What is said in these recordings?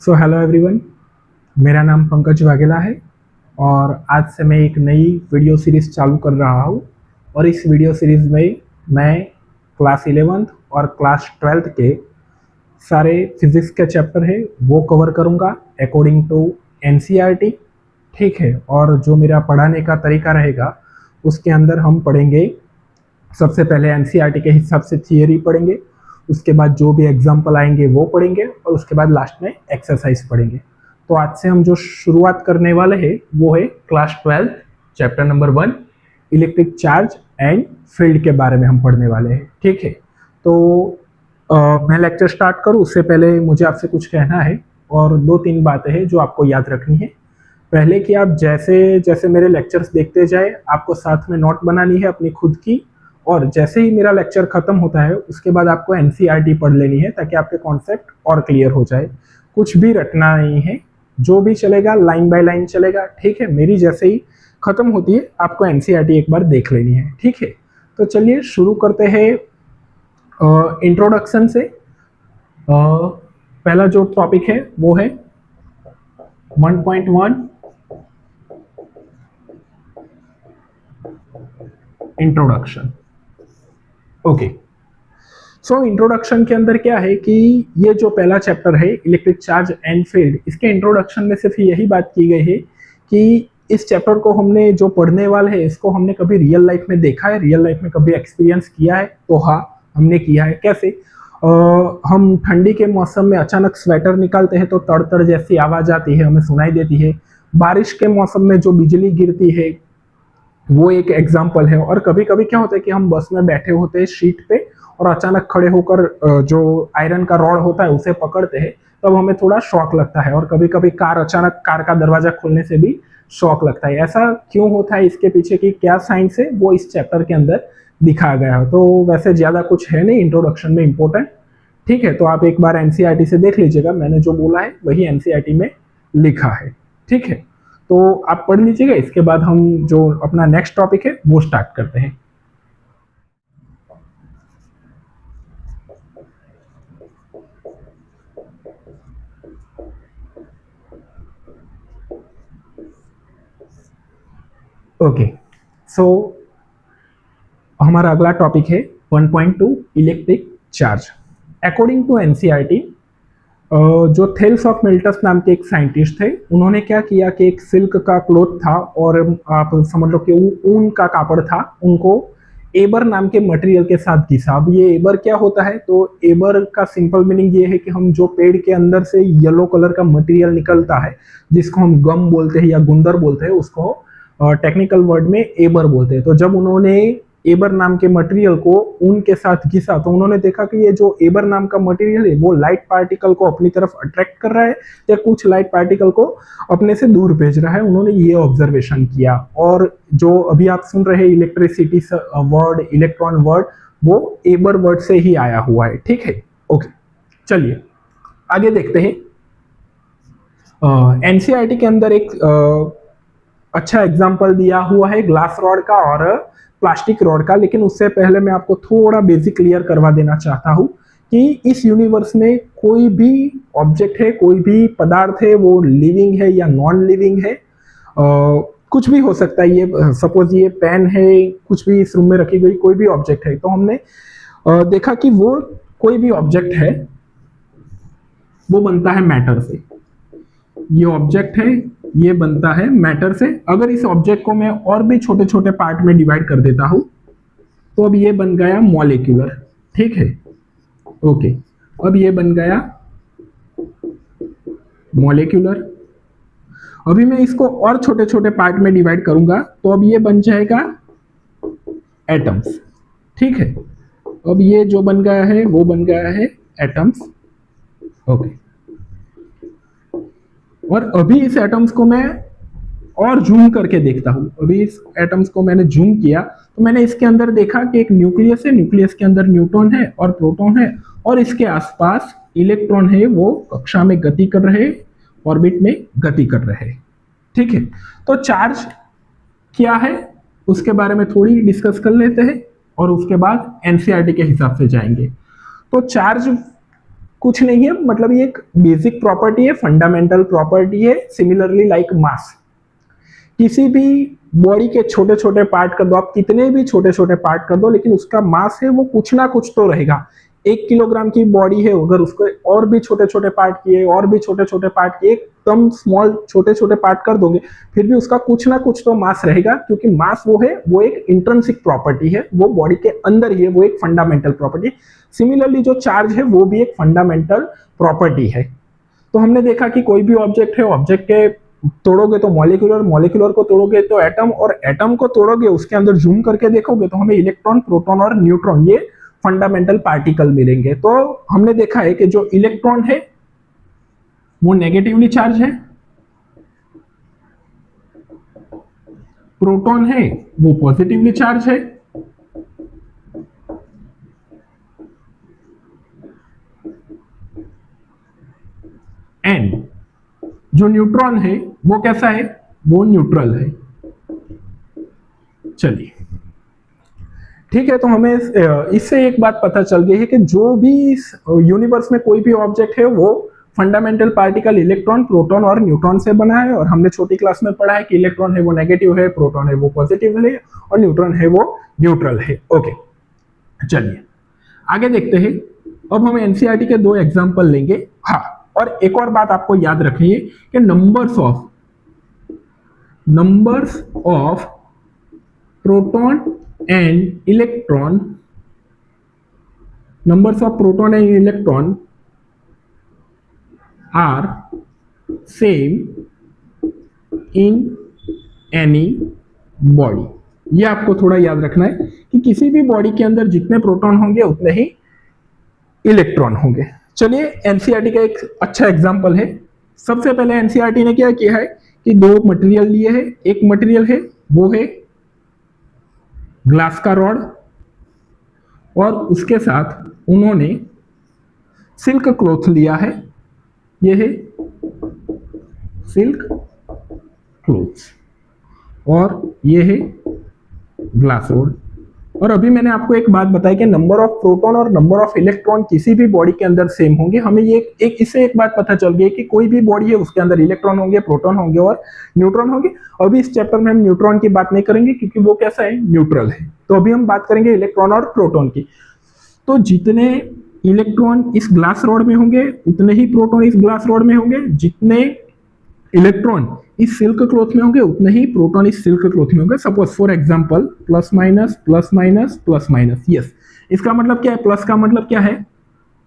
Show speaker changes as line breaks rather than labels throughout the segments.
Hello everyone. मेरा नाम पंकज वाघेला है और आज से मैं एक नई वीडियो सीरीज़ चालू कर रहा हूँ। और इस वीडियो सीरीज़ में मैं क्लास 11th और क्लास 12th के सारे फिजिक्स के चैप्टर है वो कवर करूँगा अकॉर्डिंग टू एनसीईआरटी। ठीक है, और जो मेरा पढ़ाने का तरीका रहेगा उसके अंदर हम पढ़ेंगे। सबसे पहले एनसीईआरटी के हिसाब से थियरी पढ़ेंगे, उसके बाद जो भी एग्जाम्पल आएंगे वो पढ़ेंगे और उसके बाद लास्ट में एक्सरसाइज पढ़ेंगे। तो आज से हम जो शुरुआत करने वाले हैं वो है class 12 chapter number 1 electric charge and field के बारे में हम पढ़ने वाले हैं। ठीक है, तो मैं लेक्चर स्टार्ट करूँ उससे पहले मुझे आपसे कुछ कहना है और दो तीन बातें हैं जो आपको याद रखनी है। पहले कि आप जैसे जैसे मेरे लेक्चर्स देखते जाए आपको साथ में नोट बनानी है अपनी खुद की, और जैसे ही मेरा लेक्चर खत्म होता है उसके बाद आपको एनसीईआरटी पढ़ लेनी है ताकि आपके कॉन्सेप्ट और क्लियर हो जाए। कुछ भी रटना नहीं है, जो भी चलेगा लाइन बाय लाइन चलेगा। ठीक है, मेरी जैसे ही खत्म होती है आपको एनसीईआरटी एक बार देख लेनी है। ठीक है, तो चलिए शुरू करते हैं इंट्रोडक्शन से। पहला जो टॉपिक है वो है 1.1 इंट्रोडक्शन। ओके, सो इंट्रोडक्शन के अंदर क्या है कि ये जो पहला चैप्टर है इलेक्ट्रिक चार्ज एंड फील्ड, इसके इंट्रोडक्शन में सिर्फ यही बात की गई है कि इस चैप्टर को हमने जो पढ़ने वाले हैं इसको हमने कभी रियल लाइफ में देखा है, रियल लाइफ में कभी एक्सपीरियंस किया है? तो हाँ, हमने किया है। कैसे? हम ठंडी के मौसम में अचानक स्वेटर निकालते हैं तो तड़ जैसी आवाज आती है, हमें सुनाई देती है। बारिश के मौसम में जो बिजली गिरती है वो एक एग्जाम्पल है। और कभी कभी क्या होता है कि हम बस में बैठे होते हैं सीट पे और अचानक खड़े होकर जो आयरन का रॉड होता है उसे पकड़ते हैं, तब हमें थोड़ा शॉक लगता है। और कभी कभी अचानक कार का दरवाजा खुलने से भी शॉक लगता है। ऐसा क्यों होता है, इसके पीछे की क्या साइंस है, वो इस चैप्टर के अंदर दिखाया गया है। तो वैसे ज्यादा कुछ है नहीं इंट्रोडक्शन में इम्पोर्टेंट। ठीक है, तो आप एक बार एनसीईआरटी से देख लीजिएगा, मैंने जो बोला है वही एनसीईआरटी में लिखा है। ठीक है, तो आप पढ़ लीजिएगा, इसके बाद हम जो अपना नेक्स्ट टॉपिक है वो स्टार्ट करते हैं। ओके, सो हमारा अगला टॉपिक है 1.2 electric charge. According to NCERT, जो थेल्स ऑफ मिल्टस नाम के एक साइंटिस्ट थे, उन्होंने क्या किया कि एक सिल्क का क्लॉथ था और आप समझ लो कि ऊन का कापड़ था, उनको एबर नाम के मटेरियल के साथ घिसा। अब ये एबर क्या होता है? तो एबर का सिंपल मीनिंग ये है कि हम जो पेड़ के अंदर से येलो कलर का मटेरियल निकलता है जिसको हम गम बोलते हैं या गुंदर बोलते हैं, उसको टेक्निकल वर्ड में एबर बोलते हैं। तो जब उन्होंने एबर नाम के मटेरियल को ऊन के साथ घिसा तो उन्होंने देखा कि ये जो एबर नाम का मटेरियल है वो लाइट पार्टिकल को अपनी तरफ अट्रैक्ट कर रहा है या कुछ लाइट पार्टिकल को अपने से दूर भेज रहा है। उन्होंने ये ऑब्जर्वेशन किया, और जो अभी आप सुन रहे हैं इलेक्ट्रिसिटी वर्ड, इलेक्ट्रॉन वर्ड, वो एबर वर्ड से ही आया हुआ है। ठीक है, ओके, चलिए आगे देखते हैं। एनसीईआरटी के अंदर एक अच्छा एग्जाम्पल दिया हुआ है ग्लास रॉड का और प्लास्टिक रॉड का। लेकिन उससे पहले मैं आपको थोड़ा बेसिक क्लियर करवा देना चाहता हूं कि इस यूनिवर्स में कोई भी ऑब्जेक्ट है, कोई भी पदार्थ है, वो लिविंग है या नॉन लिविंग है, कुछ भी हो सकता है। ये सपोज ये पेन है, कुछ भी इस रूम में रखी गई कोई भी ऑब्जेक्ट है, तो हमने देखा कि वो कोई भी ऑब्जेक्ट है वो बनता है मैटर से। ये ऑब्जेक्ट है, ये बनता है मैटर से। अगर इस ऑब्जेक्ट को मैं और भी छोटे छोटे पार्ट में डिवाइड कर देता हूं तो अब ये बन गया मॉलिक्यूलर। ठीक है, ओके, अब ये बन गया मॉलिक्यूलर। अभी मैं इसको और छोटे छोटे पार्ट में डिवाइड करूंगा तो अब ये बन जाएगा एटम्स। ठीक है, अब ये जो बन गया है वो बन गया है एटम्स। ओके, और अभी इस एटम्स को मैं और जूम करके देखता हूं। अभी इस एटम्स को मैंने जूम किया तो मैंने इसके अंदर देखा कि एक न्यूक्लियस है, न्यूक्लियस के अंदर न्यूट्रॉन है और प्रोटॉन है, और इसके आसपास इलेक्ट्रॉन है, वो कक्षा में गति कर रहे, ऑर्बिट में गति कर रहे। ठीक है, तो चार्ज क्या है उसके बारे में थोड़ी डिस्कस कर लेते हैं और उसके बाद एनसीईआरटी के हिसाब से जाएंगे। तो चार्ज कुछ नहीं है, मतलब ये एक बेसिक प्रॉपर्टी है, फंडामेंटल प्रॉपर्टी है। सिमिलरली लाइक मास, किसी भी बॉडी के छोटे छोटे पार्ट कर दो आप, कितने भी छोटे छोटे पार्ट कर दो, लेकिन उसका मास है वो कुछ ना कुछ तो रहेगा। 1 किलोग्राम की बॉडी है, अगर उसको और भी छोटे छोटे पार्ट किए, और भी छोटे छोटे पार्ट किए, एकदम स्मॉल छोटे छोटे पार्ट कर दोगे, फिर भी उसका कुछ ना कुछ तो मास रहेगा, क्योंकि मास वो है, वो एक इंट्रिंसिक प्रॉपर्टी है, वो बॉडी के अंदर ही है, वो एक फंडामेंटल प्रॉपर्टी। सिमिलरली जो चार्ज है वो भी एक फंडामेंटल प्रॉपर्टी है। तो हमने देखा कि कोई भी ऑब्जेक्ट है, ऑब्जेक्ट के तोड़ोगे तो मॉलिक्यूलर, मॉलिक्यूलर को तोड़ोगे तो एटम, और एटम को तोड़ोगे उसके अंदर जूम करके देखोगे तो हमें इलेक्ट्रॉन, प्रोटॉन और न्यूट्रॉन, ये फंडामेंटल पार्टिकल मिलेंगे। तो हमने देखा है कि जो इलेक्ट्रॉन है वो नेगेटिवली चार्ज है, प्रोटॉन है वो पॉजिटिवली चार्ज है, एंड जो न्यूट्रॉन है वो कैसा है, वो न्यूट्रल है। चलिए ठीक है, तो हमें इससे एक बात पता चल गई है कि जो भी यूनिवर्स में कोई भी ऑब्जेक्ट है वो फंडामेंटल पार्टिकल इलेक्ट्रॉन, प्रोटॉन और न्यूट्रॉन से बना है। और हमने छोटी क्लास में पढ़ा है कि इलेक्ट्रॉन है वो नेगेटिव है, प्रोटॉन है वो पॉजिटिव है, और न्यूट्रॉन है वो न्यूट्रल है। ओके, चलिए आगे देखते हैं। अब हम एनसीईआरटी के 2 एग्जाम्पल लेंगे। हाँ, और एक और बात आपको याद रखनी है कि numbers of proton and electron, numbers of proton and electron are same in any body। ये आपको थोड़ा याद रखना है कि किसी भी बॉडी के अंदर जितने प्रोटॉन होंगे उतने ही इलेक्ट्रॉन होंगे। चलिए एनसीईआरटी का एक अच्छा एग्जांपल है। सबसे पहले एनसीईआरटी ने क्या किया है कि 2 मटेरियल लिए हैं। एक मटेरियल है वो है ग्लास का रॉड, और उसके साथ उन्होंने सिल्क क्लॉथ लिया है, यह है सिल्क क्लॉथ, और यह है ग्लास रॉड। और अभी मैंने आपको एक बात बताई कि नंबर ऑफ प्रोटॉन और नंबर ऑफ इलेक्ट्रॉन किसी भी बॉडी के अंदर सेम होंगे। हमें ये इससे एक बात पता चल गई कि कोई भी बॉडी है उसके अंदर इलेक्ट्रॉन होंगे, प्रोटॉन होंगे और न्यूट्रॉन होंगे। अभी इस चैप्टर में हम न्यूट्रॉन की बात नहीं करेंगे क्योंकि वो कैसा है, न्यूट्रल है। तो अभी हम बात करेंगे इलेक्ट्रॉन और प्रोटॉन की। तो जितने इलेक्ट्रॉन इस ग्लास रॉड में होंगे उतने ही प्रोटॉन इस ग्लास रॉड में होंगे, जितने इलेक्ट्रॉन इस सिल्क क्लॉथ में होंगे उतने ही प्रोटॉन इस सिल्क क्लॉथ में होंगे। Suppose for example plus minus plus minus plus minus. Yes, इसका मतलब क्या है, प्लस का मतलब क्या है,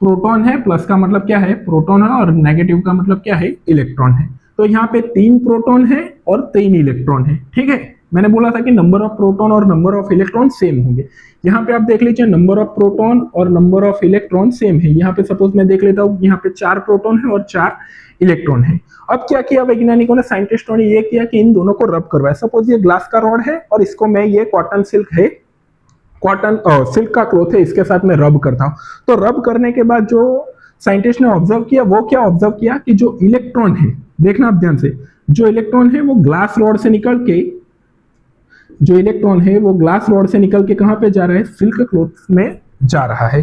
प्रोटॉन है, प्लस का मतलब क्या है, प्रोटॉन है, और नेगेटिव का मतलब क्या है, इलेक्ट्रॉन है। तो यहाँ पे 3 प्रोटॉन है और 3 इलेक्ट्रॉन है। ठीक है, मैंने बोला था कि नंबर ऑफ प्रोटॉन और नंबर ऑफ इलेक्ट्रॉन सेम होंगे। यहाँ पे आप देख लीजिए नंबर ऑफ प्रोटॉन और नंबर ऑफ इलेक्ट्रॉन सेम है। यहाँ पे सपोज मैं देख लेता हूँ, यहाँ पे 4 प्रोटॉन है और 4 इलेक्ट्रॉन है। अब क्या किया वैज्ञानिकों ने, साइंटिस्टों ने ये किया कि इन दोनों को रब करवाया। सपोज ये ग्लास का रॉड है और इसको मैं, ये कॉटन सिल्क है, कॉटन सिल्क का क्लॉथ है, इसके साथ मैं रब करता हूँ। तो रब करने के बाद जो साइंटिस्ट ने ऑब्जर्व किया वो क्या ऑब्जर्व किया कि जो इलेक्ट्रॉन है, देखना आप ध्यान से, जो इलेक्ट्रॉन है वो ग्लास रॉड से निकल के, जो इलेक्ट्रॉन है वो ग्लास रॉड से निकल के कहां पे जा रहा है, सिल्क क्लॉथ में जा रहा है।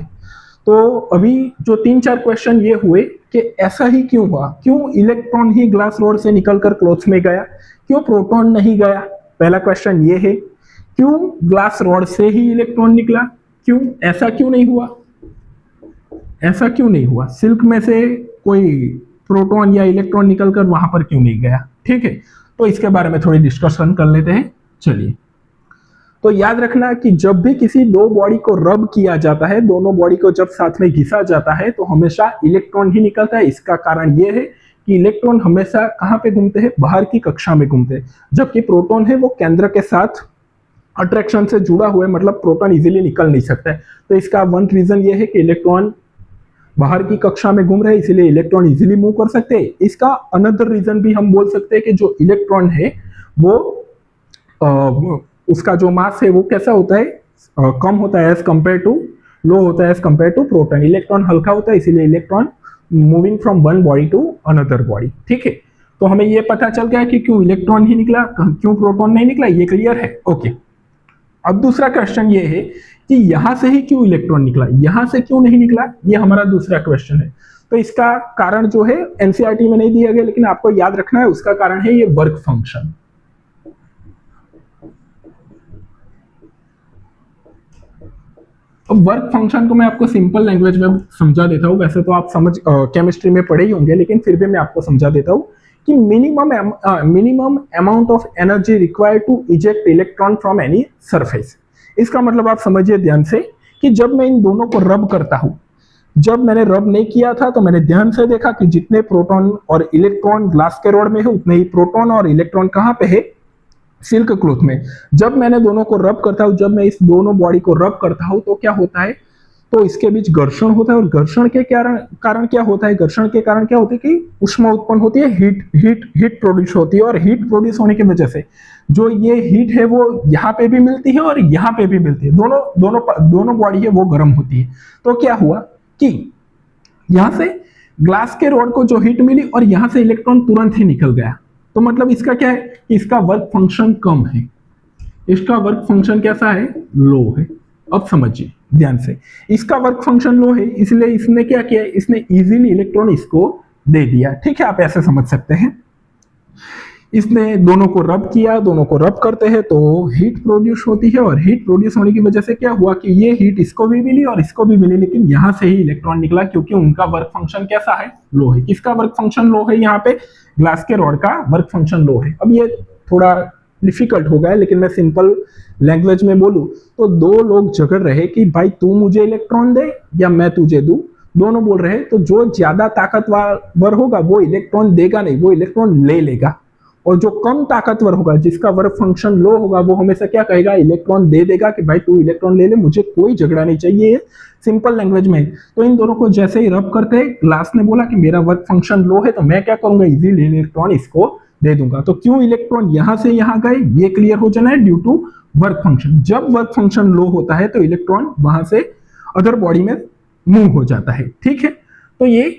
तो अभी जो 3-4 क्वेश्चन ये हुए कि ऐसा ही क्यों हुआ, क्यों इलेक्ट्रॉन ही ग्लास रॉड से निकलकर क्लॉथ में गया, क्यों प्रोटॉन नहीं गया। पहला क्वेश्चन ये है, क्यों ग्लास रॉड से ही इलेक्ट्रॉन निकला, क्यों, ऐसा क्यों नहीं हुआ, ऐसा क्यों नहीं हुआ, सिल्क में से कोई प्रोटॉन या इलेक्ट्रॉन निकलकर वहां पर क्यों नहीं गया। ठीक है, तो इसके बारे में थोड़ी डिस्कशन कर लेते हैं। चलिए, तो याद रखना कि जब भी किसी 2 बॉडी को रब किया जाता है, दोनों बॉडी को जब साथ में घिसा जाता है तो हमेशा इलेक्ट्रॉन ही निकलता है। इसका कारण यह है कि इलेक्ट्रॉन हमेशा कहां पे घूमते हैं, बाहर की कक्षा में घूमते हैं, जबकि प्रोटॉन है वो केंद्र के साथ अट्रैक्शन से जुड़ा हुआ है, मतलब प्रोटॉन इजीली निकल नहीं सकता है। तो इसका वन रीजन ये है कि इलेक्ट्रॉन बाहर की कक्षा में घूम रहे हैं, इसीलिए इलेक्ट्रॉन इजीली मूव कर सकते हैं। इसका अनदर रीजन भी हम बोल सकते हैं कि जो इलेक्ट्रॉन है वो उसका जो मास है वो कैसा होता है, कम होता है एज कंपेयर टू, लो होता है as compare to proton. Electron हल्का होता है, इसीलिए electron moving from one body to another body. ठीक है, तो हमें ये पता चल गया कि क्यों इलेक्ट्रॉन ही निकला, क्यों प्रोटॉन नहीं निकला, ये क्लियर है। ओके, अब दूसरा क्वेश्चन ये है कि यहां से ही क्यों इलेक्ट्रॉन निकला, यहां से क्यों नहीं निकला, ये हमारा दूसरा क्वेश्चन है। तो इसका कारण जो है एनसीईआरटी में नहीं दिया गया, लेकिन आपको याद रखना है, उसका कारण है ये वर्क फंक्शन। अब वर्क फंक्शन को मैं आपको सिंपल लैंग्वेज में समझा देता हूँ। वैसे तो आप समझ केमिस्ट्री में पढ़े ही होंगे, लेकिन फिर भी मैं आपको समझा देता हूँ कि minimum amount of energy required to eject electron from any surface. इसका मतलब आप समझिए ध्यान से कि जब मैं इन दोनों को रब करता हूं, जब मैंने रब नहीं किया था तो मैंने ध्यान से देखा कि जितने प्रोटॉन और इलेक्ट्रॉन ग्लास के रॉड में है, उतने ही प्रोटॉन और इलेक्ट्रॉन कहां पे है, सिल्क क्लॉथ में। जब मैंने दोनों को रब करता हूं, जब मैं इस दोनों बॉडी को रब करता हूं, तो क्या होता है, तो इसके बीच घर्षण होता है। और घर्षण के कारण क्या होता है, घर्षण के कारण क्या होता है कि ऊष्मा उत्पन्न होती है, हीट प्रोड्यूस होती है। और हीट प्रोड्यूस होने की वजह से जो ये हीट है वो यहाँ पे भी मिलती है और यहाँ पे भी मिलती है, दोनों बॉडी है वो गर्म होती है। तो क्या हुआ कि यहां से ग्लास के रॉड को जो हीट मिली और यहां से इलेक्ट्रॉन तुरंत ही निकल गया। तो मतलब इसका क्या है कि इसका वर्क फंक्शन कम है, इसका वर्क फंक्शन कैसा है, लो है। अब समझिए ध्यान से, इसका वर्क फंक्शन लो है, इसलिए इसने क्या किया, इसने इजीली इलेक्ट्रॉन इसको दे दिया। ठीक है, आप ऐसे समझ सकते हैं। इसने दोनों को रब किया, दोनों को रब करते हैं तो हीट प्रोड्यूस होती है, और हीट प्रोड्यूस होने की वजह से क्या हुआ कि ये हीट इसको भी मिली और इसको भी मिली, लेकिन यहां से ही इलेक्ट्रॉन निकला, क्योंकि उनका वर्क फंक्शन कैसा है, लो है। किसका वर्क फंक्शन लो है, यहाँ पे ग्लास के रॉड का वर्क फंक्शन लो है। अब ये थोड़ा डिफिकल्ट हो गया, लेकिन मैं सिंपल लैंग्वेज में बोलूं तो दो लोग झगड़ रहे कि भाई तू मुझे इलेक्ट्रॉन दे या मैं तुझे दूं। दोनों बोल रहे तो जो ज्यादा ताकतवर होगा वो इलेक्ट्रॉन देगा नहीं, वो इलेक्ट्रॉन ले लेगा। और जो कम ताकतवर होगा, जिसका वर्क फंक्शन लो होगा, वो हमेशा क्या कहेगा, इलेक्ट्रॉन दे देगा कि भाई तू इलेक्ट्रॉन ले ले, मुझे कोई झगड़ा नहीं चाहिए। सिंपल लैंग्वेज में। तो इन दोनों को जैसे ही रब करते हैं, ग्लास ने बोला कि मेरा वर्क फंक्शन लो है, तो मैं क्या करूंगा, इजीली इलेक्ट्रॉन इसको दे दूंगा। तो क्यों इलेक्ट्रॉन यहां से यहां गए, ये क्लियर हो जाना है, ड्यू टू वर्क फंक्शन। जब वर्क फंक्शन लो होता है तो इलेक्ट्रॉन वहां से अदर बॉडी में मूव हो जाता है। ठीक है, तो ये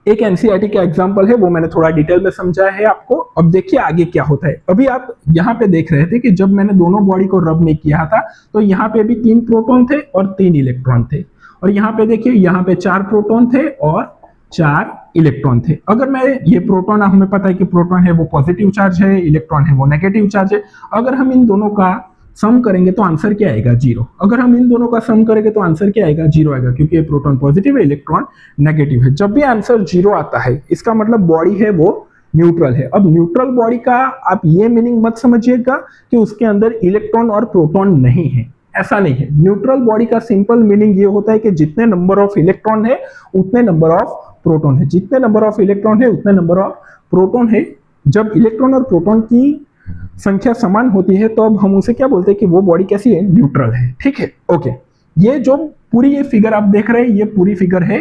एक एनसीईआरटी का एग्जांपल है, वो मैंने थोड़ा डिटेल में समझाया है आपको। अब देखिए आगे क्या होता है। अभी आप यहाँ पे देख रहे थे कि जब मैंने दोनों बॉडी को रब नहीं किया था तो यहाँ पे भी 3 प्रोटॉन थे और 3 इलेक्ट्रॉन थे, और यहाँ पे देखिए यहाँ पे 4 प्रोटॉन थे और 4 इलेक्ट्रॉन थे। अगर मैं ये प्रोटॉन, हमें पता है कि प्रोटॉन है वो पॉजिटिव चार्ज है, इलेक्ट्रॉन है वो नेगेटिव चार्ज है। अगर हम इन दोनों का सम करेंगे तो आंसर क्या आएगा, 0। अगर हम इन दोनों का सम करेंगे तो आंसर क्या आएगा, 0 आएगा, क्योंकि ये प्रोटॉन पॉजिटिव है, इलेक्ट्रॉन नेगेटिव है। जब भी आंसर 0 आता है, इसका मतलब बॉडी है वो न्यूट्रल है। अब न्यूट्रल बॉडी का आप ये मीनिंग मत समझिएगा कि उसके अंदर इलेक्ट्रॉन और प्रोटॉन नहीं है, ऐसा नहीं है। न्यूट्रल बॉडी का सिंपल मीनिंग ये होता है कि जितने नंबर ऑफ इलेक्ट्रॉन है उतने नंबर ऑफ प्रोटॉन है, जितने नंबर ऑफ इलेक्ट्रॉन है उतने नंबर ऑफ प्रोटॉन है। जब इलेक्ट्रॉन और प्रोटॉन की संख्या समान होती है तो अब हम उसे क्या बोलते हैं कि वो बॉडी कैसी है, न्यूट्रल है। ठीक है, ओके। ये जो पूरी ये फिगर आप देख रहे हैं, ये पूरी फिगर है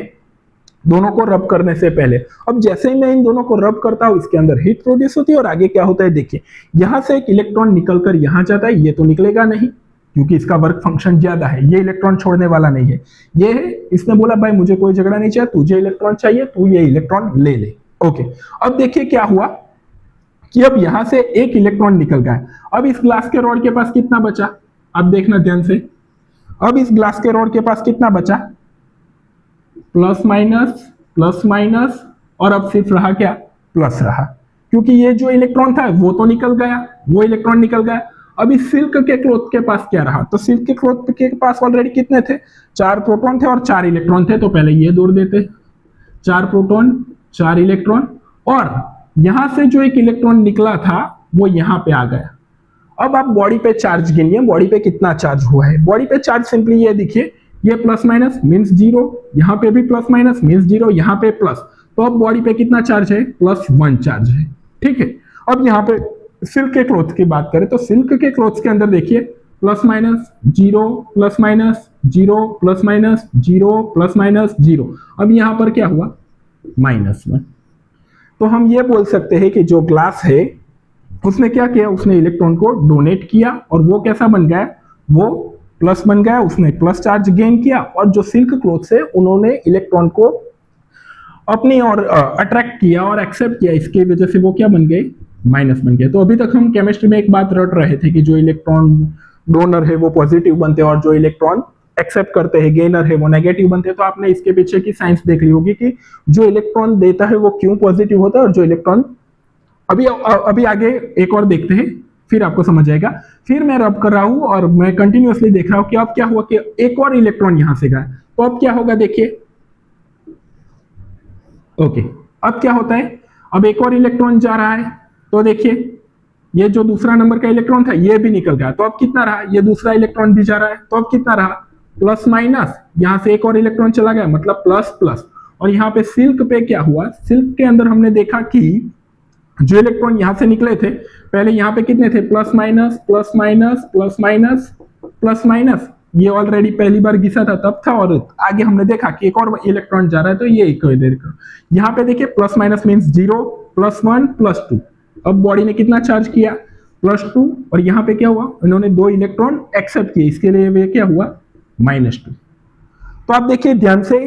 दोनों को रब करने से पहले। अब जैसे ही मैं इन दोनों को रब करता हूं, इसके अंदर हीट प्रोड्यूस होती है, और आगे क्या होता है देखिए, यहां से एक इलेक्ट्रॉन निकलकर यहां जाता है, ये तो निकलेगा नहीं क्योंकि इसका वर्क फंक्शन ज्यादा है, ये इलेक्ट्रॉन छोड़ने वाला नहीं है। ये है, इसने बोला भाई मुझे कोई झगड़ा नहीं चाहिए, तुझे इलेक्ट्रॉन चाहिए, तू ये इलेक्ट्रॉन ले ले। ओके, अब देखिए क्या हुआ कि अब यहां से एक इलेक्ट्रॉन निकल गया। अब इस ग्लास के रॉड के पास कितना बचा, अब देखना ध्यान से। अब इस ग्लास के रॉड के पास कितना बचा, प्लस माइनस, और अब सिर्फ रहा क्या, प्लस रहा, क्योंकि ये जो इलेक्ट्रॉन था वो तो निकल गया, वो इलेक्ट्रॉन निकल गया। अब इस सिल्क के क्लॉथ के पास क्या रहा, तो सिल्क के क्लॉथ के पास ऑलरेडी कितने थे, 4 प्रोटॉन थे और 4 इलेक्ट्रॉन थे। तो पहले ये जोड़ देते, 4 प्रोटॉन 4 इलेक्ट्रॉन, और यहां से जो एक इलेक्ट्रॉन निकला था वो यहां पे आ गया। अब आप बॉडी पे चार्ज गिनिए, बॉडी पे कितना चार्ज हुआ है। बॉडी पे चार्ज सिंपली ये देखिए, ये प्लस माइनस मीन्स 0, यहां पे भी प्लस माइनस मीन्स 0, यहां पे प्लस। तो अब बॉडी पे कितना चार्ज है, +1 चार्ज है। ठीक है, अब यहां पे सिल्क के क्लॉथ की बात करें तो सिल्क के क्लॉथ के अंदर देखिए plus minus 0 plus minus 0 plus minus 0 plus minus 0। अब यहां पर क्या हुआ, -1। तो हम ये बोल सकते हैं कि जो ग्लास है उसने क्या किया, उसने इलेक्ट्रॉन को डोनेट किया, और वो कैसा बन गया, वो प्लस बन गया, उसने प्लस चार्ज गेन किया। और जो सिल्क क्लॉथ है उन्होंने इलेक्ट्रॉन को अपनी ओर अट्रैक्ट किया और एक्सेप्ट किया, इसकी वजह से वो क्या बन गए, माइनस बन गए। तो अभी तक हम केमिस्ट्री में एक बात रट रहे थे कि जो इलेक्ट्रॉन डोनर है वो पॉजिटिव बनते हैं और जो इलेक्ट्रॉन एक्सेप्ट करते हैं, गेनर है वो नेगेटिव बनते हैं, तो आपने इसके पीछे की साइंस देख ली होगी कि जो इलेक्ट्रॉन देता है वो क्यों पॉजिटिव होता है और जो इलेक्ट्रॉन, अभी अभी आगे एक और देखते हैं फिर आपको समझ आएगा। फिर मैं रब कर रहा हूं और मैं कंटिन्यूअसली देख रहा हूं कि अब क्या हुआ कि एक और इलेक्ट्रॉन यहां से गया, तो अब क्या होगा देखिए। ओके, अब क्या होता है, अब एक और इलेक्ट्रॉन जा रहा है, तो देखिए ये जो दूसरा नंबर का इलेक्ट्रॉन था ये भी निकल गया, तो अब कितना रहा, ये दूसरा इलेक्ट्रॉन भी जा रहा है, तो अब कितना रहा, प्लस माइनस, यहां से एक और इलेक्ट्रॉन चला गया मतलब प्लस प्लस। और यहाँ पे सिल्क पे क्या हुआ, सिल्क के अंदर हमने देखा कि जो इलेक्ट्रॉन यहां से निकले थे पहले यहाँ पे कितने थे, plus minus plus minus plus minus plus minus, ये ऑलरेडी पहली बार घिसा था तब था, और आगे हमने देखा कि एक और इलेक्ट्रॉन जा रहा है तो ये एक यहाँ पे देखिए plus minus means 0 plus 1 plus 2। अब बॉडी ने कितना चार्ज किया, प्लस 2, और यहाँ पे क्या हुआ, इन्होंने 2 इलेक्ट्रॉन एक्सेप्ट किए, इसके लिए क्या हुआ, -2। तो आप देखिए ध्यान से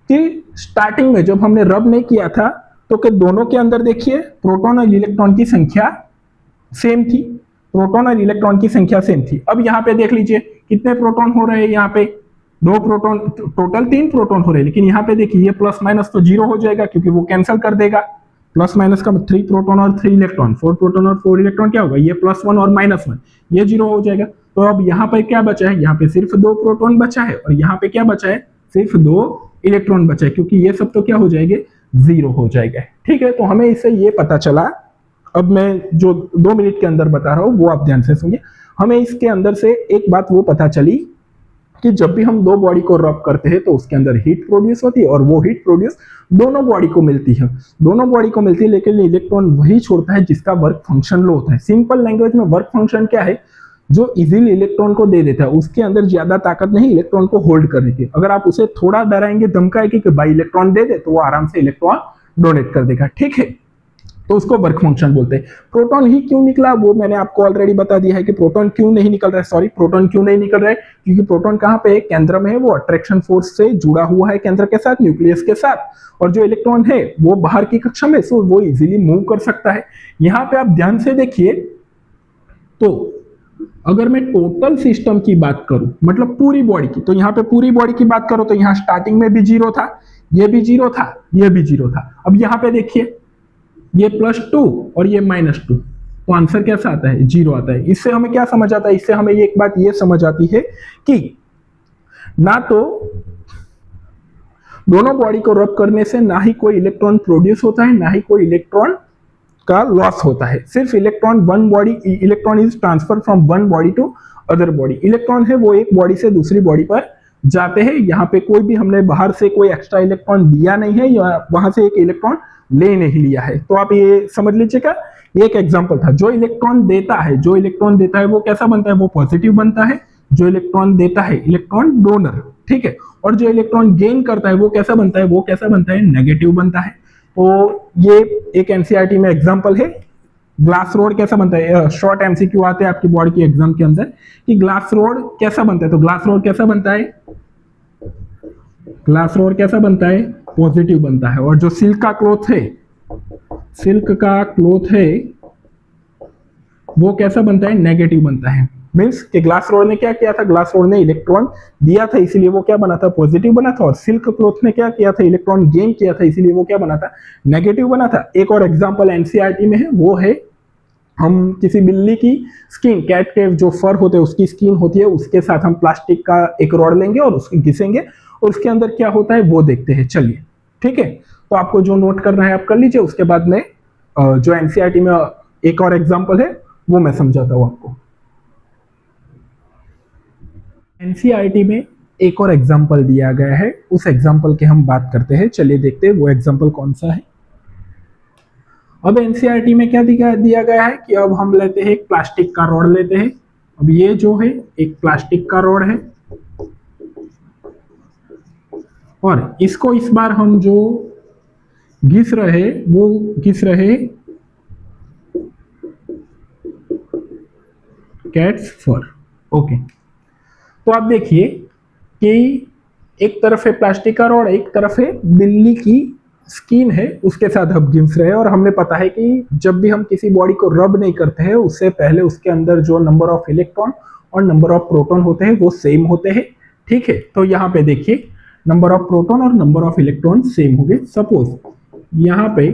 कि स्टार्टिंग में जब हमने रब नहीं किया था तो कि दोनों के अंदर देखिए प्रोटॉन और इलेक्ट्रॉन की संख्या सेम थी, प्रोटॉन और इलेक्ट्रॉन की संख्या सेम थी। अब यहाँ पे देख लीजिए कितने प्रोटॉन हो रहे हैं, यहाँ पे 2 प्रोटॉन, टोटल 3 प्रोटॉन हो रहे हैं, लेकिन यहाँ पे देखिए ये प्लस माइनस तो 0 हो जाएगा क्योंकि वो कैंसिल कर देगा, प्लस माइनस का 3 प्रोटॉन और 3 इलेक्ट्रॉन, 4 प्रोटॉन और 4 इलेक्ट्रॉन क्या होगा, ये +1 और -1, ये 0 हो जाएगा। तो अब यहाँ पे क्या बचा है, यहाँ पे सिर्फ 2 प्रोटॉन बचा है, और यहाँ पे क्या बचा है, सिर्फ 2 इलेक्ट्रॉन बचा है, क्योंकि ये सब तो क्या हो जाएंगे, 0 हो जाएगा। ठीक है, तो हमें इससे ये पता चला, अब मैं जो 2 मिनट के अंदर बता रहा हूं वो आप ध्यान से सुनिए। हमें इसके अंदर से एक बात वो पता चली कि जब भी हम 2 बॉडी को रब करते हैं तो उसके अंदर हीट प्रोड्यूस होती है, और वो हीट प्रोड्यूस दोनों बॉडी को मिलती है, दोनों बॉडी को मिलती है, लेकिन इलेक्ट्रॉन वही छोड़ता है जिसका वर्क फंक्शन लो होता है। सिंपल लैंग्वेज में वर्क फंक्शन क्या है, जो इजीली इलेक्ट्रॉन को दे देता है, उसके अंदर ज्यादा ताकत नहीं इलेक्ट्रॉन को होल्ड करने की। अगर आप उसे थोड़ा डराएंगे धमकाएंगे कि भाई इलेक्ट्रॉन दे दे, तो वो आराम से इलेक्ट्रॉन डोनेट कर देगा। ठीक है, तो उसको वर्क फंक्शन बोलते हैं। प्रोटॉन ही क्यों निकला वो मैंने आपको ऑलरेडी बता दिया है कि प्रोटॉन क्यों नहीं निकल रहा है, सॉरी प्रोटॉन क्यों नहीं निकल रहा है, क्योंकि प्रोटॉन कहां पे है, केंद्र में है, वो अट्रैक्शन फोर्स से जुड़ा हुआ है केंद्र के साथ, न्यूक्लियस के साथ, और जो इलेक्ट्रॉन है वो बाहर की कक्षा में, सो वो इजीली मूव कर सकता है। यहां पे आप ध्यान से देखिए, तो अगर मैं टोटल सिस्टम की बात करूं, मतलब पूरी बॉडी की, तो यहाँ पे पूरी बॉडी की बात करो तो यहाँ स्टार्टिंग में भी 0 था, ये भी 0 था, ये भी 0 था। अब यहाँ पे देखिए ये +2 और ये -2, तो आंसर कैसा आता है, 0 आता है। इससे हमें क्या समझ आता है, इससे हमें एक बात ये समझ आती है कि ना तो दोनों बॉडी को रब करने से ना ही कोई इलेक्ट्रॉन प्रोड्यूस होता है, ना ही कोई इलेक्ट्रॉन का लॉस होता है। सिर्फ electron is transfer from one body to other body. Electron है वो एक बॉडी से दूसरी बॉडी पर जाते हैं, यहाँ पे कोई भी हमने बाहर से कोई एक्स्ट्रा इलेक्ट्रॉन दिया नहीं है, या वहां से एक इलेक्ट्रॉन ले नहीं लिया है। तो आप ये समझ लीजिएगा, ये एक एग्जांपल था। जो इलेक्ट्रॉन देता है वो कैसा बनता है, वो पॉजिटिव बनता है। जो इलेक्ट्रॉन देता है, इलेक्ट्रॉन डोनर, ठीक है। और जो इलेक्ट्रॉन गेन करता है वो कैसा बनता है, नेगेटिव बनता है। तो ये एक एनसीईआरटी में एग्जांपल है। ग्लास रोड कैसा बनता है, शॉर्ट एमसीक्यू आते हैं आपकी बोर्ड की एग्जाम के अंदर कि ग्लास रोड कैसा बनता है, तो ग्लास रोड कैसा बनता है, पॉजिटिव बनता है। और जो सिल्क का क्लॉथ है वो कैसा बनता है, नेगेटिव बनता है। मीन्स कि ग्लास रोड ने क्या किया था, ग्लास रोड ने इलेक्ट्रॉन दिया था, इसीलिए वो क्या बना था, पॉजिटिव बना था। और सिल्क क्लॉथ ने क्या किया था, इलेक्ट्रॉन गेन किया था, इसीलिए वो क्या बना था, नेगेटिव बना था। एक और एग्जांपल एनसीईआरटी में है, वो है हम किसी बिल्ली की स्किन, कैट के जो फर होते हैं उसकी स्किन होती है, उसके साथ हम प्लास्टिक का एक रॉड लेंगे और उसको घिसेंगे और उसके अंदर क्या होता है वो देखते हैं। चलिए ठीक है, तो आपको जो नोट करना है आप कर लीजिए, उसके बाद में जो एनसीईआरटी में एक और एग्जांपल है वो मैं समझाता हूं आपको। एनसीईआरटी में एक और एग्जांपल दिया गया है, उस एग्जांपल की हम बात करते हैं। चलिए देखते हैं वो एग्जांपल कौन सा है। अब एनसीईआरटी में क्या दिया गया है कि अब हम लेते हैं एक प्लास्टिक का रॉड लेते हैं। अब ये जो है एक प्लास्टिक का रॉड है और इसको इस बार हम जो घिस रहे वो घिस रहे कैट्स फर। ओके, तो आप देखिए कि एक तरफ है प्लास्टिक का रॉड, एक तरफ है बिल्ली की स्किन है, उसके साथ हम घिस रहे हैं। और हमें पता है कि जब भी हम किसी बॉडी को रब नहीं करते हैं उससे पहले उसके अंदर जो नंबर ऑफ इलेक्ट्रॉन और नंबर ऑफ प्रोटॉन होते हैं वो सेम होते हैं। ठीक है, तो यहाँ पे देखिए नंबर ऑफ प्रोटॉन और नंबर ऑफ इलेक्ट्रॉन सेम हो गए। सपोज यहाँ पे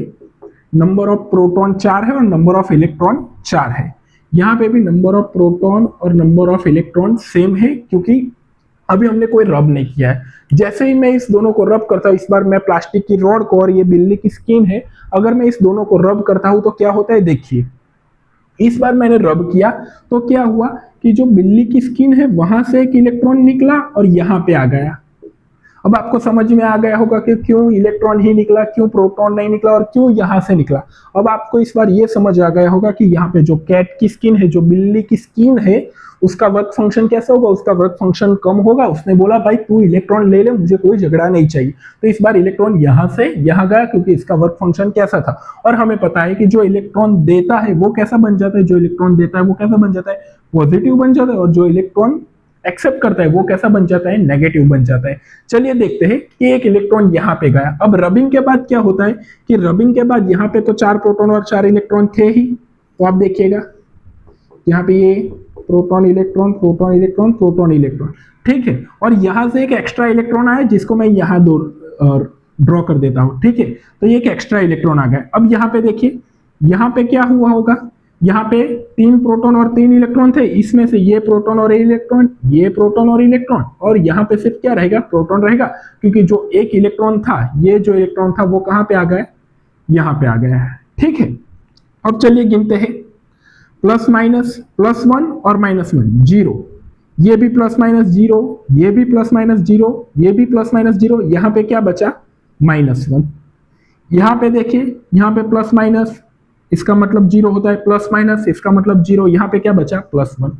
नंबर ऑफ प्रोटॉन 4 है और नंबर ऑफ इलेक्ट्रॉन 4 है, यहाँ पे भी नंबर ऑफ प्रोटॉन और नंबर ऑफ इलेक्ट्रॉन सेम है, क्योंकि अभी हमने कोई रब नहीं किया है। जैसे ही मैं इस दोनों को रब करता हूँ, इस बार मैं प्लास्टिक की रॉड को और ये बिल्ली की स्किन है, अगर मैं इस दोनों को रब करता हूं तो क्या होता है, देखिए इस बार मैंने रब किया तो क्या हुआ कि जो बिल्ली की स्किन है वहां से एक इलेक्ट्रॉन निकला और यहां पे आ गया। अब आपको समझ में आ गया होगा कि क्यों इलेक्ट्रॉन ही निकला, क्यों प्रोटॉन नहीं निकला और क्यों यहां से निकला। अब आपको इस बार ये समझ आ गया होगा कि यहाँ पे जो कैट की स्किन है, जो बिल्ली की स्किन है, उसका वर्क फंक्शन कैसा होगा, उसका वर्क फंक्शन कम होगा। उसने बोला भाई तू इलेक्ट्रॉन ले ले, मुझे कोई झगड़ा नहीं चाहिए। तो इस बार इलेक्ट्रॉन यहां से यहां गया क्योंकि इसका वर्क फंक्शन कैसा था। और हमें पता है कि जो इलेक्ट्रॉन देता है वो कैसा बन जाता है, जो इलेक्ट्रॉन देता है वो कैसा बन जाता है, पॉजिटिव बन जाता है, और जो इलेक्ट्रॉन एक्सेप्ट करता है वो कैसा बन जाता है, नेगेटिव बन जाता है। चलिए देखते हैं कि एक इलेक्ट्रॉन यहां पे गया। अब रबिंग के बाद क्या होता है कि रबिंग के बाद यहाँ पे तो 4 प्रोटॉन और 4 इलेक्ट्रॉन थे ही, तो आप देखिएगा यहाँ पे ये proton electron proton electron proton electron, ठीक है। और यहां से एक एक्स्ट्रा इलेक्ट्रॉन आया जिसको मैं यहां ड्रॉ कर देता हूं, ठीक है। तो ये एक एक्स्ट्रा इलेक्ट्रॉन आ गया। अब यहाँ पे देखिए यहाँ पे क्या हुआ होगा, यहाँ पे 3 प्रोटॉन और 3 इलेक्ट्रॉन थे, इसमें से ये प्रोटॉन और इलेक्ट्रॉन, ये प्रोटॉन और इलेक्ट्रॉन, और यहाँ पे सिर्फ क्या रहेगा, प्रोटॉन रहेगा, क्योंकि जो एक इलेक्ट्रॉन था, ये जो इलेक्ट्रॉन था वो कहां पे आ गया, यहाँ पे आ गया है, ठीक है। अब चलिए गिनते हैं, प्लस माइनस +1 और -1 0, ये भी प्लस माइनस 0, ये भी प्लस माइनस 0, ये भी प्लस माइनस 0, यहाँ पे क्या बचा, -1। यहाँ पे देखिए यहाँ पे प्लस माइनस, इसका मतलब 0 होता है, प्लस माइनस इसका मतलब 0, यहाँ पे क्या बचा, +1।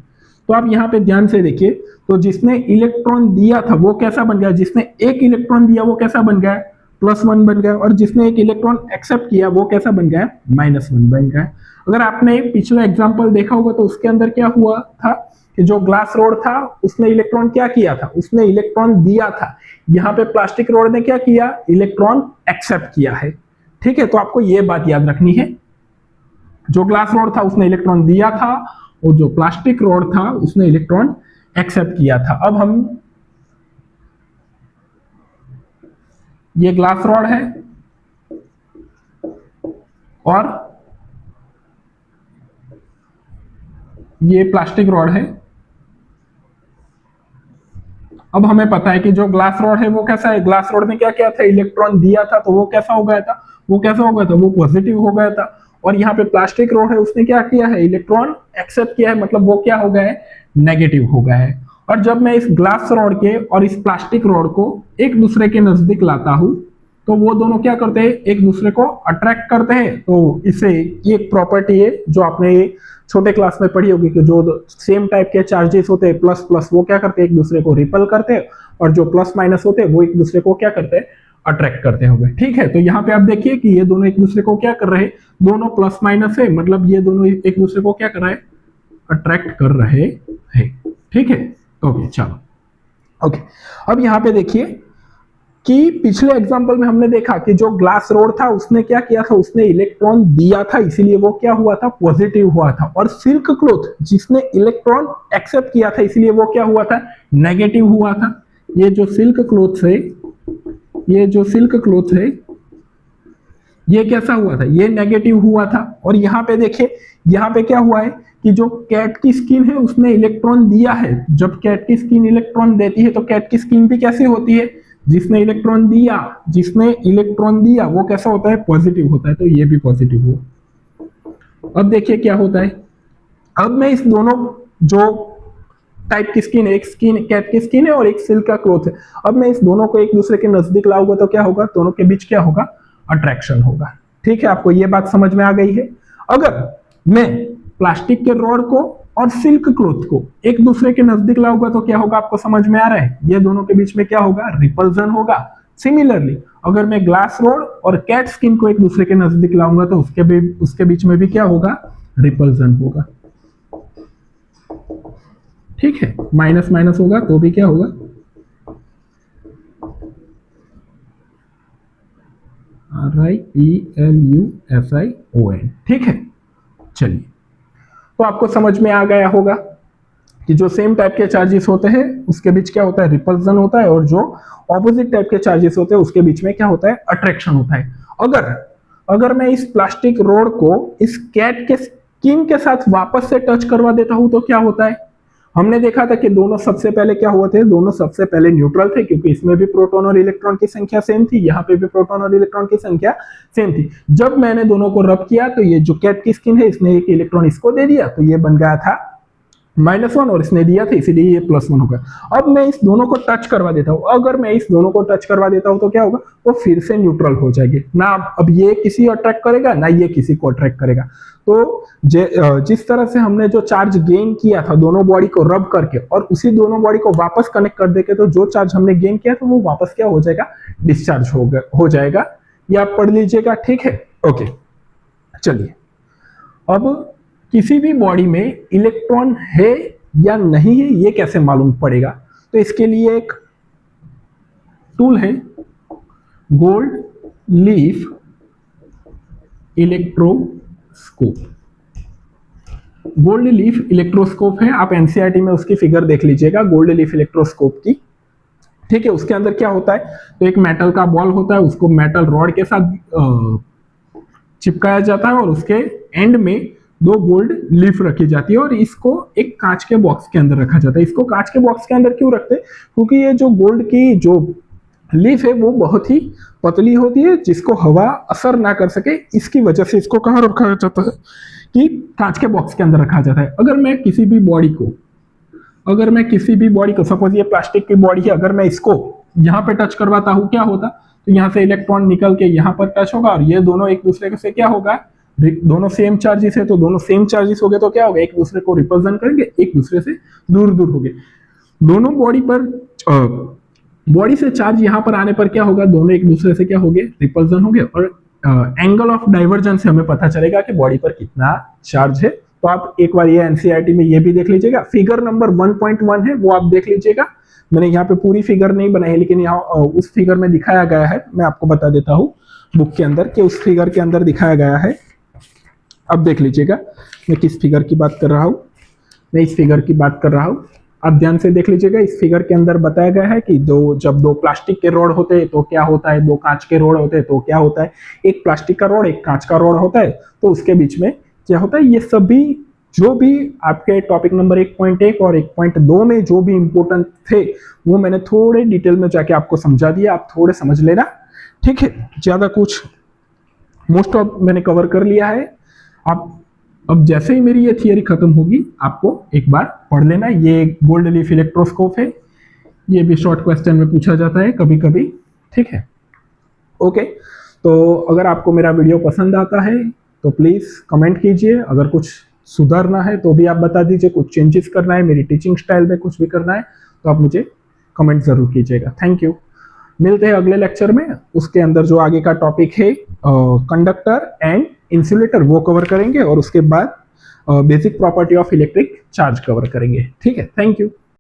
तो आप यहाँ पे ध्यान से देखिए, तो जिसने इलेक्ट्रॉन दिया था वो कैसा बन गया, जिसने एक इलेक्ट्रॉन दिया वो कैसा बन गया, +1 बन गया, और जिसने एक इलेक्ट्रॉन एक्सेप्ट किया वो कैसा बन गया, -1 बन गया। अगर आपने पिछला एग्जाम्पल देखा होगा तो उसके अंदर क्या हुआ था कि जो ग्लास रोड था उसने इलेक्ट्रॉन क्या किया था, उसने इलेक्ट्रॉन दिया था। यहाँ पे प्लास्टिक रोड ने क्या किया, इलेक्ट्रॉन एक्सेप्ट किया है, ठीक है। तो आपको ये बात याद रखनी है, जो ग्लास रोड था उसने इलेक्ट्रॉन दिया था, और जो प्लास्टिक रोड था उसने इलेक्ट्रॉन एक्सेप्ट किया था। अब हम, ये ग्लास रोड है और ये प्लास्टिक रॉड है। अब हमें पता है कि जो ग्लास रॉड है वो कैसा है, ग्लास रॉड ने क्या किया था, इलेक्ट्रॉन दिया था, तो वो कैसा हो गया था, वो कैसा हो गया था, वो पॉजिटिव हो गया था। और यहाँ पे प्लास्टिक रॉड है, उसने क्या किया है, इलेक्ट्रॉन एक्सेप्ट किया है, मतलब वो क्या हो गया है, नेगेटिव हो गया है। और जब मैं इस ग्लास रॉड के और इस प्लास्टिक रॉड को एक दूसरे के नजदीक लाता हूं तो वो दोनों क्या करते हैं, एक दूसरे को अट्रैक्ट करते हैं। तो इसे ये एक प्रॉपर्टी है जो आपने छोटे क्लास में पढ़ी होगी कि जो सेम टाइप के चार्जेस होते हैं प्लस प्लस, वो क्या करते हैं, एक दूसरे को रिपल करते हैं, और जो प्लस माइनस होते हैं वो एक दूसरे को क्या करते हैं, अट्रैक्ट करते होंगे, ठीक है। तो यहाँ पे आप देखिए कि ये दोनों एक दूसरे को क्या कर रहे हैं, दोनों प्लस माइनस है, मतलब ये दोनों एक दूसरे को क्या कर रहे हैं, अट्रैक्ट कर रहे हैं, ठीक है। ओके चलो, ओके। अब यहाँ पे देखिए कि पिछले एग्जांपल में हमने देखा कि जो ग्लास रोड था उसने क्या किया था, उसने इलेक्ट्रॉन दिया था, इसीलिए वो क्या हुआ था, पॉजिटिव हुआ था। और सिल्क क्लॉथ जिसने इलेक्ट्रॉन एक्सेप्ट किया था, इसीलिए वो क्या हुआ था, नेगेटिव हुआ था। ये जो सिल्क क्लॉथ है, ये जो सिल्क क्लॉथ है, ये कैसा हुआ था, ये नेगेटिव हुआ था। और यहाँ पे देखिए, यहाँ पे क्या हुआ है कि जो कैट की स्किन है उसने इलेक्ट्रॉन दिया है। जब कैट की स्किन इलेक्ट्रॉन देती है तो कैट की स्किन भी कैसी होती है, जिसने इलेक्ट्रॉन दिया, जिसने इलेक्ट्रॉन दिया वो कैसा होता है, पॉजिटिव होता है। तो ये भी पॉजिटिव हुआ। अब देखिए क्या होता है, अब मैं इस दोनों जो टाइप की स्किन है, एक स्किन कैट की स्किन है और एक सिल्क का क्लॉथ है, अब मैं इस दोनों को एक दूसरे के नजदीक लाऊंगा तो क्या होगा, दोनों के बीच क्या होगा, अट्रैक्शन होगा, ठीक है। आपको ये बात समझ में आ गई है। अगर मैं प्लास्टिक के रॉड को और सिल्क क्लॉथ को एक दूसरे के नजदीक लाऊंगा तो क्या होगा, आपको समझ में आ रहा है, ये दोनों के बीच में क्या होगा, रिपल्जन होगा। सिमिलरली अगर मैं ग्लास रॉड और कैट स्किन को एक दूसरे के नजदीक लाऊंगा तो उसके बीच में भी क्या होगा, रिपल्जन होगा, ठीक है। माइनस माइनस होगा तो भी क्या होगा, RIPLUSION, ठीक है। चलिए, तो आपको समझ में आ गया होगा कि जो सेम टाइप के चार्जेस होते हैं उसके बीच क्या होता है, रिपल्जन होता है, और जो ऑपोजिट टाइप के चार्जेस होते हैं उसके बीच में क्या होता है, अट्रैक्शन होता है। अगर अगर मैं इस प्लास्टिक रोड को इस कैट के स्किन के साथ वापस से टच करवा देता हूं तो क्या होता है, हमने देखा था कि दोनों सबसे पहले क्या हुए थे, दोनों सबसे पहले न्यूट्रल थे, क्योंकि इसमें भी प्रोटॉन और इलेक्ट्रॉन की संख्या सेम थी, यहाँ पे भी प्रोटॉन और इलेक्ट्रॉन की संख्या सेम थी। जब मैंने दोनों को रब किया तो ये जो कैट की स्किन है इसने एक इलेक्ट्रॉन इसको दे दिया, तो ये बन गया था -1, और इसने दिया था इसीलिए ये +1 होगा। अब मैं इस दोनों को टच करवा देता हूं, अगर मैं इस दोनों को टच करवा देता हूं तो क्या होगा, वो फिर से न्यूट्रल हो जाएगी ना। अब ये किसी अट्रैक्ट करेगा ना ये किसी को अट्रैक्ट करेगा। तो जिस तरह से हमने जो चार्ज गेन किया था दोनों बॉडी को रब करके और उसी दोनों बॉडी को वापस कनेक्ट कर देके, तो जो चार्ज हमने गेन किया था वो वापस क्या हो जाएगा, डिस्चार्ज हो जाएगा। ये आप पढ़ लीजिएगा, ठीक है। ओके, चलिए अब किसी भी बॉडी में इलेक्ट्रॉन है या नहीं है ये कैसे मालूम पड़ेगा, तो इसके लिए एक टूल है, gold leaf electroscope. Gold leaf electroscope है, आप एनसीईआरटी में उसकी फिगर देख लीजिएगा गोल्ड लीफ इलेक्ट्रोस्कोप की, ठीक है। उसके अंदर क्या होता है, तो एक मेटल का बॉल होता है, उसको मेटल रॉड के साथ चिपकाया जाता है और उसके एंड में 2 गोल्ड लीफ रखी जाती है और इसको एक कांच के बॉक्स के अंदर रखा जाता है। इसको कांच के बॉक्स के अंदर क्यों रखते हैं, क्योंकि ये जो गोल्ड की जो लीफ है वो बहुत ही पतली होती है, जिसको हवा असर ना कर सके, इसकी वजह से इसको कहाँ रखा जाता है, कि कांच के बॉक्स के अंदर रखा जाता है। अगर मैं किसी भी बॉडी को सपोज ये प्लास्टिक की बॉडी है, अगर मैं इसको यहाँ पे टच करवाता हूँ क्या होता, तो यहाँ से इलेक्ट्रॉन निकल के यहाँ पर टच होगा और ये दोनों एक दूसरे से क्या होगा, दोनों सेम चार्जेस है, तो दोनों सेम चार्जेस हो गए तो क्या होगा, एक दूसरे को रिपल्जन करेंगे, एक दूसरे से दूर दूर हो गए। दोनों बॉडी से चार्ज यहाँ पर आने पर क्या होगा, दोनों एक दूसरे से क्या हो गए, रिपल्जन हो गए, और एंगल ऑफ डाइवर्जेंस से हमें पता चलेगा कि बॉडी पर कितना चार्ज है। तो आप एक बार ये एनसीईआरटी में ये भी देख लीजिएगा, फिगर नंबर 1.1 है वो आप देख लीजिएगा। मैंने यहाँ पे पूरी फिगर नहीं बनाई है, लेकिन यहाँ उस फिगर में दिखाया गया है, मैं आपको बता देता हूँ बुक के अंदर कि उस फिगर के अंदर दिखाया गया है। अब देख लीजिएगा मैं किस फिगर की बात कर रहा हूँ, मैं इस फिगर की बात कर रहा हूँ, आप ध्यान से देख लीजिएगा। इस फिगर के अंदर बताया गया है कि जब 2 प्लास्टिक के रोड होते हैं तो क्या होता है, 2 कांच के रोड होते हैं तो क्या होता है, एक प्लास्टिक का रोड एक कांच का रोड होता है, तो उसके बीच में क्या होता है, ये सभी जो भी आपके टॉपिक नंबर 1.1 और 1.2 में जो भी इंपॉर्टेंट थे वो मैंने थोड़े डिटेल में जाके आपको समझा दिया, आप थोड़े समझ लेना, ठीक है। ज्यादा कुछ मोस्ट ऑफ मैंने कवर कर लिया है। आप अब जैसे ही मेरी ये थियरी खत्म होगी आपको एक बार पढ़ लेना। ये गोल्ड लीफ इलेक्ट्रोस्कोप है, ये भी शॉर्ट क्वेश्चन में पूछा जाता है कभी कभी, ठीक है। ओके, तो अगर आपको मेरा वीडियो पसंद आता है तो प्लीज़ कमेंट कीजिए, अगर कुछ सुधारना है तो भी आप बता दीजिए, कुछ चेंजेस करना है, मेरी टीचिंग स्टाइल में कुछ भी करना है तो आप मुझे कमेंट ज़रूर कीजिएगा। थैंक यू, मिलते हैं अगले लेक्चर में। उसके अंदर जो आगे का टॉपिक है कंडक्टर एंड इंसुलेटर वो कवर करेंगे और उसके बाद basic property of electric charge cover करेंगे, ठीक है। Thank you.